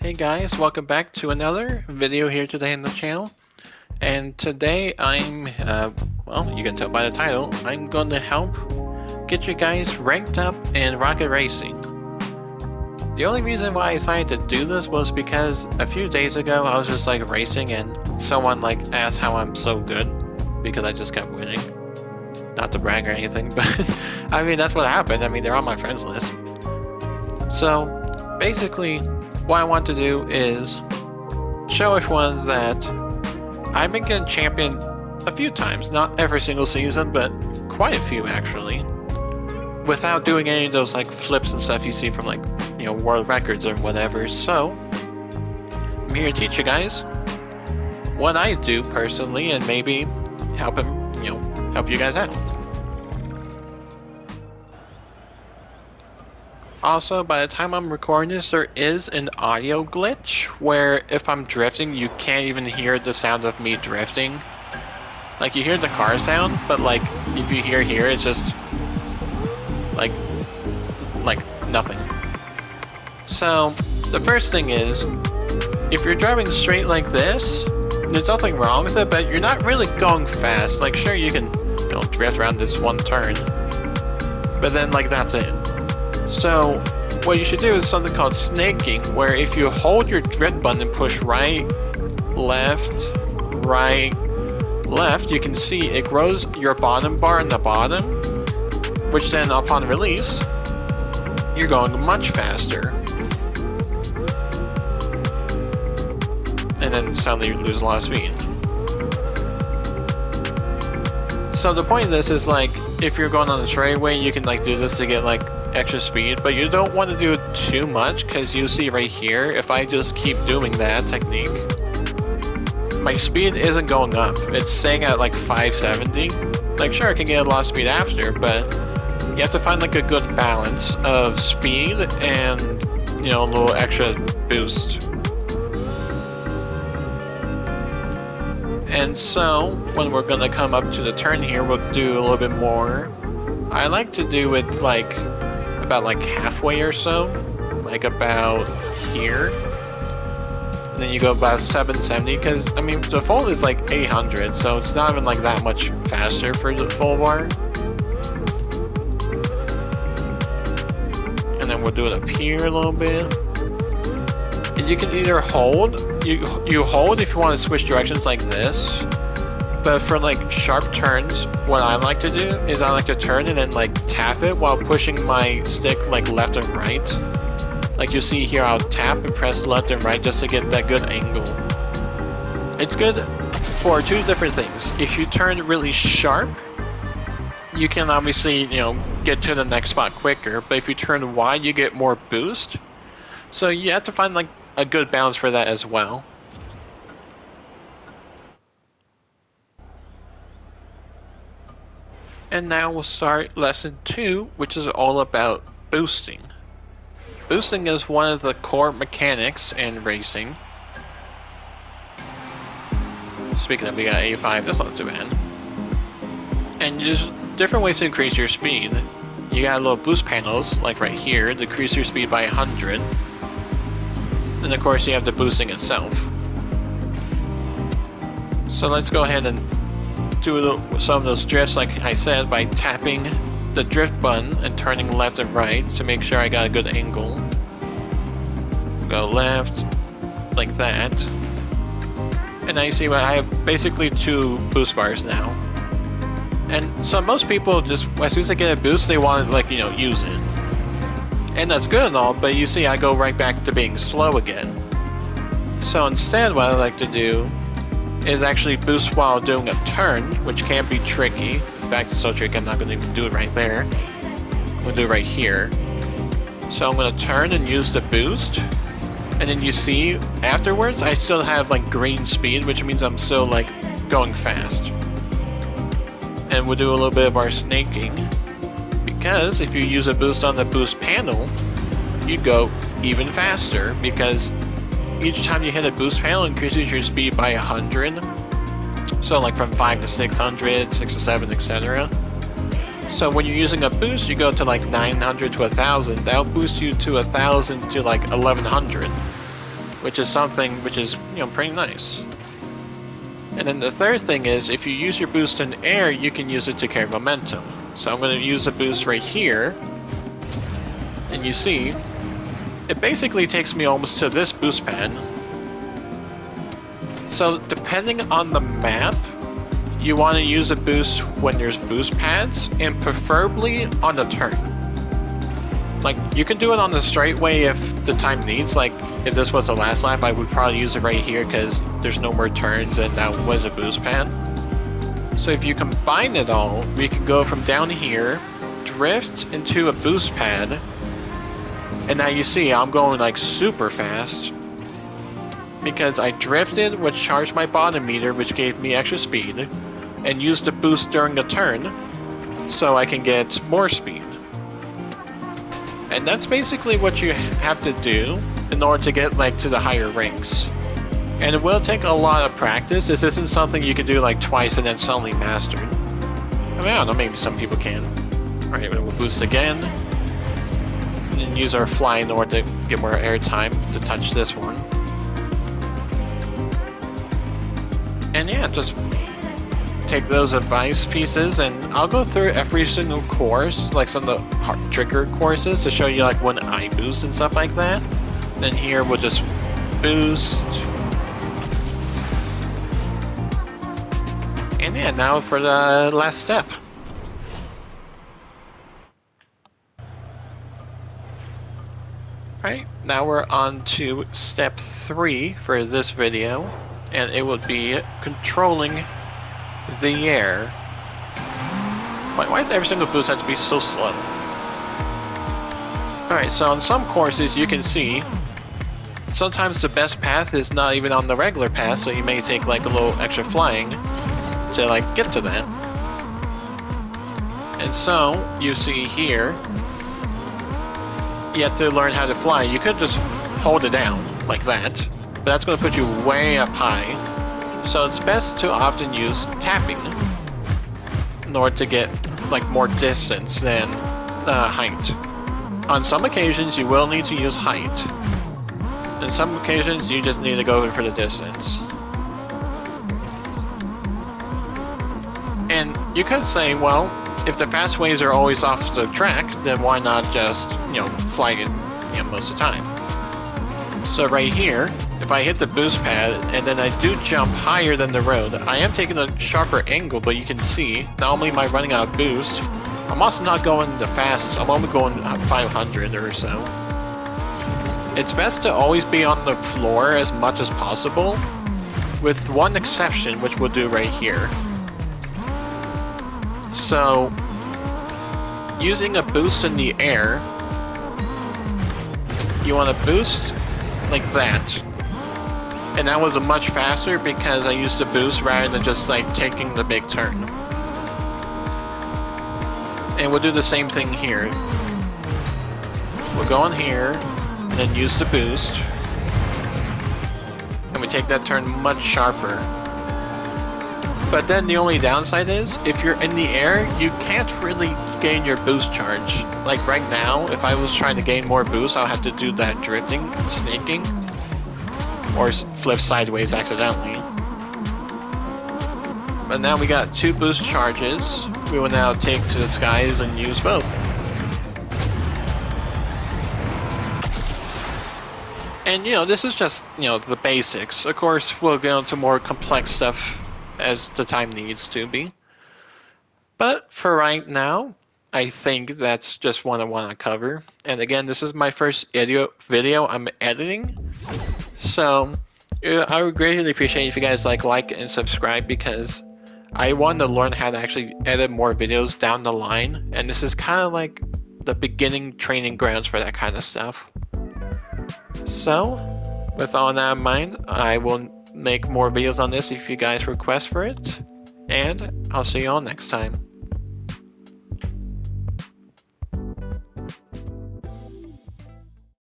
Hey guys, welcome back to another video here today on the channel. And today I'm, well, you can tell by the title, I'm going to help get you guys ranked up in Rocket Racing. The only reason why I decided to do this was because a few days ago I was just like racing and someone asked how I'm so good because I just kept winning. Not to brag or anything, but I mean that's what happened. I mean they're on my friends list. So basically what I want to do is show everyone that I've been getting champion a few times, not every single season, but quite a few actually, without doing any of those flips and stuff you see from world records or whatever. So I'm here to teach you guys what I do personally and maybe help help you guys out. Also, by the time I'm recording this, there is an audio glitch where if I'm drifting, you can't even hear the sound of me drifting. Like, you hear the car sound, but if you hear here, it's just like nothing. So, the first thing is, if you're driving straight like this, there's nothing wrong with it, but you're not really going fast. Like, sure, you can, drift around this one turn, but then, that's it. So, what you should do is something called snaking, where if you hold your drift button and push right, left, you can see it grows your bottom bar in the bottom, which then upon release, you're going much faster. And then suddenly you lose a lot of speed. So the point of this is if you're going on the straightaway, you can do this to get extra speed, but you don't want to do it too much because you see right here, if I just keep doing that technique, my speed isn't going up. It's staying at 570. Sure, I can get a lot of speed after, but you have to find a good balance of speed and a little extra boost. And so when we're gonna come up to the turn here, we'll do a little bit more. I like to do it about halfway or so, about here. And then you go about 770, because I mean the full is 800, so it's not even that much faster for the full bar. And then we'll do it up here a little bit. And you can either hold, you hold if you want to switch directions like this. But for sharp turns, what I like to do is I like to turn and then tap it while pushing my stick left and right. You see here, I'll tap and press left and right just to get that good angle. It's good for two different things. If you turn really sharp, you can obviously, get to the next spot quicker. But if you turn wide, you get more boost. So you have to find a good balance for that as well. And now we'll start lesson 2, which is all about boosting. Boosting is one of the core mechanics in racing. Speaking of, we got 85, that's not too bad. And there's different ways to increase your speed. You got little boost panels, right here, to increase your speed by 100. And of course you have the boosting itself. So let's go ahead and do some of those drifts like I said by tapping the drift button and turning left and right to make sure I got a good angle. Go left, like that. And now you see I have basically 2 boost bars now. And so most people just, as soon as they get a boost, they want to use it. And that's good and all, but you see I go right back to being slow again. So instead what I like to do is actually boost while doing a turn, which can be tricky. In fact, it's so tricky I'm not going to even do it right there. I'm going to do it right here. So I'm going to turn and use the boost. And then you see, afterwards, I still have green speed, which means I'm still going fast. And we'll do a little bit of our snaking. Because if you use a boost on the boost panel, you go even faster, because each time you hit a boost panel, it increases your speed by 100. So from 5 to 600, 6 to 7, etc. So when you're using a boost, you go to 900 to 1000. That'll boost you to 1000 to 1100. which is something which is, you know, pretty nice. And then the third thing is, if you use your boost in air, you can use it to carry momentum. So I'm going to use a boost right here, and you see, it basically takes me almost to this boost pad. So depending on the map, you want to use a boost when there's boost pads, and preferably on the turn. Like, you can do it on the straightaway if the time needs. Like, if this was the last lap, I would probably use it right here because there's no more turns and that was a boost pad. So if you combine it all, we can go from down here, drift into a boost pad, and now you see I'm going like super fast because I drifted, which charged my bottom meter, which gave me extra speed, and used the boost during the turn so I can get more speed. And that's basically what you have to do in order to get like to the higher ranks. And it will take a lot of practice. This isn't something you can do like twice and then suddenly mastered. I mean, I don't know, maybe some people can. Alright, we'll boost again. And then use our fly in order to get more air time to touch this one. And yeah, just take those advice pieces, and I'll go through every single course, like some of the trigger courses, to show you like when I boost and stuff like that. Then here we'll just boost. And yeah, now for the last step. Alright, now we're on to step 3 for this video, and it would be controlling the air. Why does every single boost have to be so slow? Alright, so on some courses you can see sometimes the best path is not even on the regular path, so you may take like a little extra flying to like get to that. And so you see here, you have to learn how to fly. You could just hold it down like that, but that's going to put you way up high. So it's best to often use tapping in order to get like more distance than height. On some occasions you will need to use height. In some occasions you just need to go for the distance. And you could say, well, if the fast ways are always off the track, then why not just, you know, fly it, you know, most of the time? So right here, if I hit the boost pad and then I do jump higher than the road, I am taking a sharper angle, but you can see, not only am I running out of boost, I'm also not going the fastest. I'm only going 500 or so. It's best to always be on the floor as much as possible, with one exception, which we'll do right here. So, using a boost in the air, you want to boost like that. And that was a much faster because I used the boost rather than just like taking the big turn. And we'll do the same thing here. We'll go on here, and then use the boost. And we take that turn much sharper. But then the only downside is, if you're in the air, you can't really gain your boost charge. Like right now, if I was trying to gain more boost, I'll have to do that drifting, snaking, or flip sideways accidentally. But now we got 2 boost charges. We will now take to the skies and use both. And you know, this is just, you know, the basics. Of course, we'll go into more complex stuff as the time needs to be. But for right now, I think that's just what I want to cover. And again, this is my first video I'm editing. So I would greatly appreciate if you guys like and subscribe, because I want to learn how to actually edit more videos down the line. And this is kind of like the beginning training grounds for that kind of stuff. So with all that in mind, I will make more videos on this if you guys request for it, and I'll see you all next time.